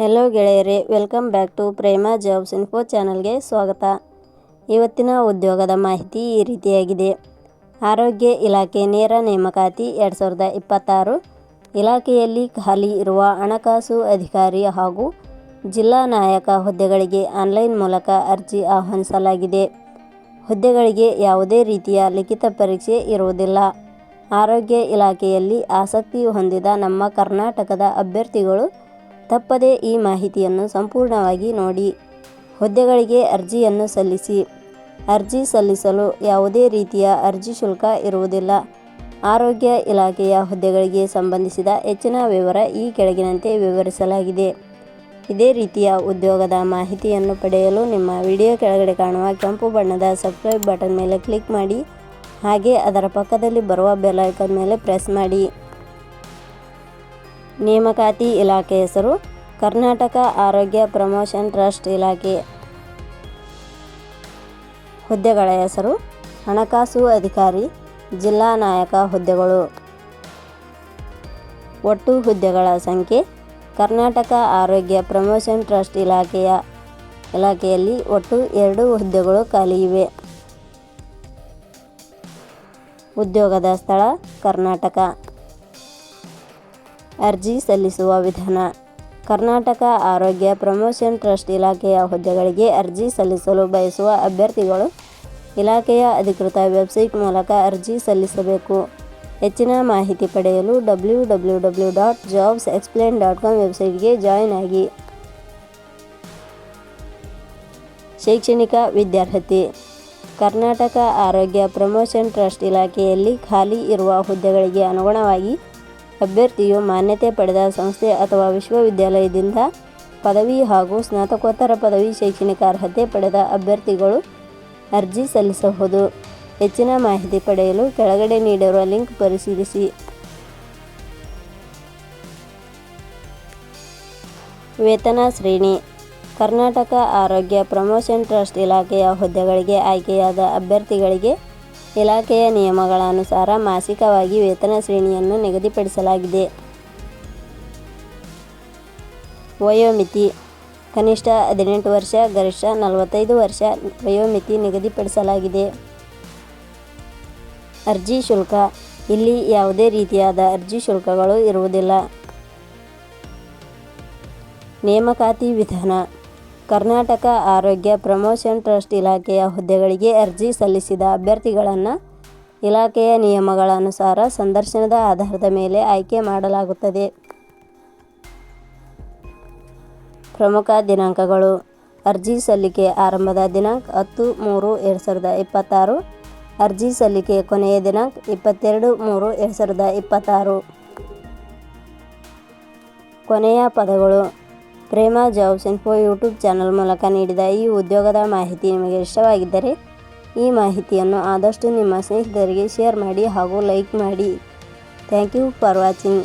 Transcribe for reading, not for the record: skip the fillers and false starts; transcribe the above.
Hello ಗೆಳೆಯರೇ, welcome back to Prema jobs info ಚಾನಲ್ಗೆ ಸ್ವಾಗತ. ಇವತ್ತಿನ ಉದ್ಯೋಗದ ಮಾಹಿತಿ ಈ ರೀತಿಯಾಗಿದೆ. ಆರೋಗ್ಯ ಇಲಾಖೆ ನೇರ ನೇಮಕಾತಿ 2026. ಇಲಾಖೆಯಲ್ಲಿ ಖಾಲಿ ಇರುವ ಹಣಕಾಸು ಅಧಿಕಾರಿ ಹಾಗೂ ಜಿಲ್ಲಾ ನಾಯಕ ಹುದ್ದೆಗಳಿಗೆ ಆನ್ಲೈನ್ ಮೂಲಕ ಅರ್ಜಿ ಆಹ್ವಾನಿಸಲಾಗಿದೆ. ಹುದ್ದೆಗಳಿಗೆ ಯಾವುದೇ ರೀತಿಯ ಲಿಖಿತ ಪರೀಕ್ಷೆ ಇರುವುದಿಲ್ಲ. ಆರೋಗ್ಯ ಇಲಾಖೆಯಲ್ಲಿ ಆಸಕ್ತಿ ಹೊಂದಿದ ನಮ್ಮ ಕರ್ನಾಟಕದ ಅಭ್ಯರ್ಥಿಗಳು ತಪ್ಪದೇ ಈ ಮಾಹಿತಿಯನ್ನು ಸಂಪೂರ್ಣವಾಗಿ ನೋಡಿ. ಹುದ್ದೆಗಳಿಗೆ ಅರ್ಜಿಯನ್ನು ಸಲ್ಲಿಸಿ. ಅರ್ಜಿ ಸಲ್ಲಿಸಲು ಯಾವುದೇ ರೀತಿಯ ಅರ್ಜಿ ಶುಲ್ಕ ಇರುವುದಿಲ್ಲ. ಆರೋಗ್ಯ ಇಲಾಖೆಯ ಹುದ್ದೆಗಳಿಗೆ ಸಂಬಂಧಿಸಿದ ಹೆಚ್ಚಿನ ವಿವರ ಈ ಕೆಳಗಿನಂತೆ ವಿವರಿಸಲಾಗಿದೆ. ಇದೇ ರೀತಿಯ ಉದ್ಯೋಗದ ಮಾಹಿತಿಯನ್ನು ಪಡೆಯಲು ನಿಮ್ಮ ವಿಡಿಯೋ ಕೆಳಗಡೆ ಕಾಣುವ ಕೆಂಪು ಬಣ್ಣದ ಸಬ್ಸ್ಕ್ರೈಬ್ ಬಟನ್ ಮೇಲೆ ಕ್ಲಿಕ್ ಮಾಡಿ, ಹಾಗೆ ಅದರ ಪಕ್ಕದಲ್ಲಿ ಬರುವ ಬೆಲ್ ಐಕಾನ್ ಮೇಲೆ ಪ್ರೆಸ್ ಮಾಡಿ. ನೇಮಕಾತಿ ಇಲಾಖೆ ಹೆಸರು ಕರ್ನಾಟಕ ಆರೋಗ್ಯ ಪ್ರಮೋಷನ್ ಟ್ರಸ್ಟ್ ಇಲಾಖೆ. ಹುದ್ದೆಗಳ ಹೆಸರು ಹಣಕಾಸು ಅಧಿಕಾರಿ, ಜಿಲ್ಲಾ ನಾಯಕ ಹುದ್ದೆಗಳು. ಒಟ್ಟು ಹುದ್ದೆಗಳ ಸಂಖ್ಯೆ ಕರ್ನಾಟಕ ಆರೋಗ್ಯ ಪ್ರಮೋಷನ್ ಟ್ರಸ್ಟ್ ಇಲಾಖೆಯಲ್ಲಿ ಒಟ್ಟು 2 ಹುದ್ದೆಗಳು ಖಾಲಿ ಇವೆ. ಉದ್ಯೋಗದ ಸ್ಥಳ ಕರ್ನಾಟಕ. ಅರ್ಜಿ ಸಲ್ಲಿಸುವ ವಿಧಾನ. ಕರ್ನಾಟಕ ಆರೋಗ್ಯ ಪ್ರಮೋಷನ್ ಟ್ರಸ್ಟ್ ಇಲಾಖೆಯ ಹುದ್ದೆಗಳಿಗೆ ಅರ್ಜಿ ಸಲ್ಲಿಸಲು ಬಯಸುವ ಅಭ್ಯರ್ಥಿಗಳು ಇಲಾಖೆಯ ಅಧಿಕೃತ ವೆಬ್ಸೈಟ್ ಮೂಲಕ ಅರ್ಜಿ ಸಲ್ಲಿಸಬೇಕು. ಹೆಚ್ಚಿನ ಮಾಹಿತಿ ಪಡೆಯಲು www.jobsexplain.com ವೆಬ್ಸೈಟ್ಗೆ ಜಾಯಿನ್ ಆಗಿ. ಶೈಕ್ಷಣಿಕ ವಿದ್ಯಾರ್ಹತೆ. ಕರ್ನಾಟಕ ಆರೋಗ್ಯ ಪ್ರಮೋಷನ್ ಟ್ರಸ್ಟ್ ಇಲಾಖೆಯಲ್ಲಿ ಖಾಲಿ ಇರುವ ಹುದ್ದೆಗಳಿಗೆ ಅನುಗುಣವಾಗಿ ಅಭ್ಯರ್ಥಿಯು ಮಾನ್ಯತೆ ಪಡೆದ ಸಂಸ್ಥೆ ಅಥವಾ ವಿಶ್ವವಿದ್ಯಾಲಯದಿಂದ ಪದವಿ ಹಾಗೂ ಸ್ನಾತಕೋತ್ತರ ಪದವಿ ಶೈಕ್ಷಣಿಕ ಅರ್ಹತೆ ಪಡೆದ ಅಭ್ಯರ್ಥಿಗಳು ಅರ್ಜಿ ಸಲ್ಲಿಸಬಹುದು. ಹೆಚ್ಚಿನ ಮಾಹಿತಿ ಪಡೆಯಲು ಕೆಳಗಡೆ ನೀಡಿರುವ ಲಿಂಕ್ ಪರಿಶೀಲಿಸಿ. ವೇತನ ಶ್ರೇಣಿ. ಕರ್ನಾಟಕ ಆರೋಗ್ಯ ಪ್ರಮೋಷನ್ ಟ್ರಸ್ಟ್ ಇಲಾಖೆಯ ಹುದ್ದೆಗಳಿಗೆ ಆಯ್ಕೆಯಾದ ಅಭ್ಯರ್ಥಿಗಳಿಗೆ ಇಲಾಖೆಯ ನಿಯಮಗಳ ಅನುಸಾರ ಮಾಸಿಕವಾಗಿ ವೇತನ ಶ್ರೇಣಿಯನ್ನು ನಿಗದಿಪಡಿಸಲಾಗಿದೆ. ವಯೋಮಿತಿ. ಕನಿಷ್ಠ 18 ವರ್ಷ, ಗರಿಷ್ಠ 45 ವರ್ಷ ವಯೋಮಿತಿ ನಿಗದಿಪಡಿಸಲಾಗಿದೆ. ಅರ್ಜಿ ಶುಲ್ಕ. ಇಲ್ಲಿ ಯಾವುದೇ ರೀತಿಯಾದ ಅರ್ಜಿ ಶುಲ್ಕಗಳು ಇರುವುದಿಲ್ಲ. ನೇಮಕಾತಿ ವಿಧಾನ. ಕರ್ನಾಟಕ ಆರೋಗ್ಯ ಪ್ರಮೋಷನ್ ಟ್ರಸ್ಟ್ ಇಲಾಖೆಯ ಹುದ್ದೆಗಳಿಗೆ ಅರ್ಜಿ ಸಲ್ಲಿಸಿದ ಅಭ್ಯರ್ಥಿಗಳನ್ನು ಇಲಾಖೆಯ ನಿಯಮಗಳ ಅನುಸಾರ ಸಂದರ್ಶನದ ಆಧಾರದ ಮೇಲೆ ಆಯ್ಕೆ ಮಾಡಲಾಗುತ್ತದೆ. ಪ್ರಮುಖ ದಿನಾಂಕಗಳು. ಅರ್ಜಿ ಸಲ್ಲಿಕೆ ಆರಂಭದ ದಿನಾಂಕ 10/3/2026. ಅರ್ಜಿ ಸಲ್ಲಿಕೆ ಕೊನೆಯ ದಿನಾಂಕ 22/3/2026. ಕೊನೆಯ ಪದಗಳು. Prema jobs info YouTube channel ಮೂಲಕ ನೀಡಿದ ಈ ಉದ್ಯೋಗದ ಮಾಹಿತಿ ನಿಮಗೆ ಇಷ್ಟವಾಗಿದ್ದರೆ ಈ ಮಾಹಿತಿಯನ್ನು ಆದಷ್ಟು ನಿಮ್ಮ ಸ್ನೇಹಿತರಿಗೆ ಶೇರ್ ಮಾಡಿ ಹಾಗೂ ಲೈಕ್ ಮಾಡಿ. Thank you for watching.